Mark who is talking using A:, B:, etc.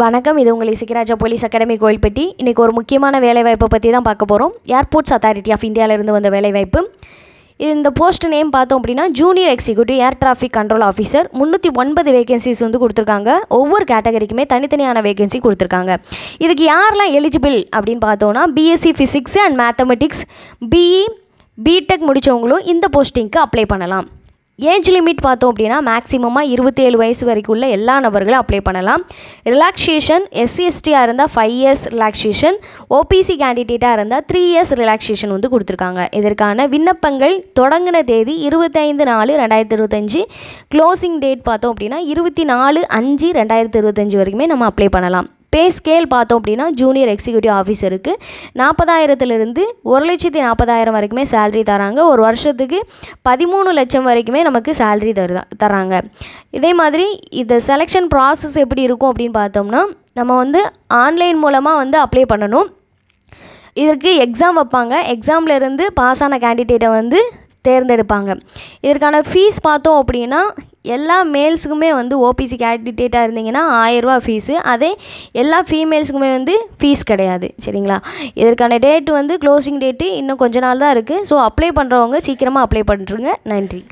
A: வணக்கம். இது உங்கள் இசக்கிராஜா போலீஸ் அகாடமி கோயில்பட்டி. இன்றைக்கி ஒரு முக்கியமான வேலைவாய்ப்பை பற்றி தான் பார்க்க போகிறோம். ஏர்போர்ட்ஸ் அத்தாரிட்டி ஆஃப் இந்தியாவிலேருந்து வந்த வேலைவாய்ப்பு. இந்த போஸ்ட் நேம் பார்த்தோம் அப்படின்னா junior executive air traffic control officer. 309 vacancies வந்து கொடுத்துருக்காங்க. ஒவ்வொரு கேட்டகரிக்குமே தனித்தனியான வேகன்சி கொடுத்துருக்காங்க. இதுக்கு யாரெல்லாம் எலிஜிபிள் அப்படின்னு பார்த்தோன்னா BSc physics and mathematics, BE, BTech முடித்தவங்களும் இந்த போஸ்டிங்க்கு அப்ளை பண்ணலாம். ஏஜ் லிமிட் பார்த்தோம் அப்படின்னா மேக்ஸிமமாக 27 வயசு வரைக்கும் உள்ள எல்லா நபர்களும் அப்ளை பண்ணலாம். ரிலாக்ஸேஷன் SC/STயாக இருந்தால் 5 இயர்ஸ் ரிலாக்ஸேஷன், OPC கேண்டிடேட்டாக இருந்தால் 3 இயர்ஸ் ரிலாக்ஸேஷன் வந்து கொடுத்துருக்காங்க. இதற்கான விண்ணப்பங்கள் தொடங்கின தேதி 25/4/2025. க்ளோசிங் டேட் பார்த்தோம் அப்படின்னா 24/5/2025 வரைக்குமே நம்ம அப்ளை பண்ணலாம். பே ஸ்கேல் பார்த்தோம் அப்படின்னா ஜூனியர் எக்ஸிக்யூட்டிவ் ஆஃபீஸருக்கு 40,000 1,40,000 வரைக்குமே சேலரி தராங்க. ஒரு வருஷத்துக்கு 13 லட்சம் வரைக்குமே நமக்கு சேலரி தராங்க. இதே மாதிரி இந்த செலெக்ஷன் ப்ராசஸ் எப்படி இருக்கும் அப்படின்னு பார்த்தோம்னா, நம்ம வந்து ஆன்லைன் மூலமாக வந்து அப்ளை பண்ணணும். இதற்கு எக்ஸாம் வைப்பாங்க. எக்ஸாமில் இருந்து பாஸ் ஆன கேண்டிடேட்டை வந்து தேர்ந்தெடுப்பாங்க. இதற்கான ஃபீஸ் பார்த்தோம் அப்படின்னா எல்லா மேல்ஸுக்குமே வந்து OPC கேண்டிடேட்டாக இருந்தீங்கன்னா 1000 ரூபா ஃபீஸு. அதே எல்லா ஃபீமேல்ஸுக்குமே வந்து ஃபீஸ் கிடையாது. சரிங்களா? இதற்கான டேட்டு வந்து க்ளோசிங் டேட்டு இன்னும் கொஞ்ச நாள் தான் இருக்குது. ஸோ அப்ளை பண்ணுறவங்க சீக்கிரமாக அப்ளை பண்ணுறங்க. நன்றி.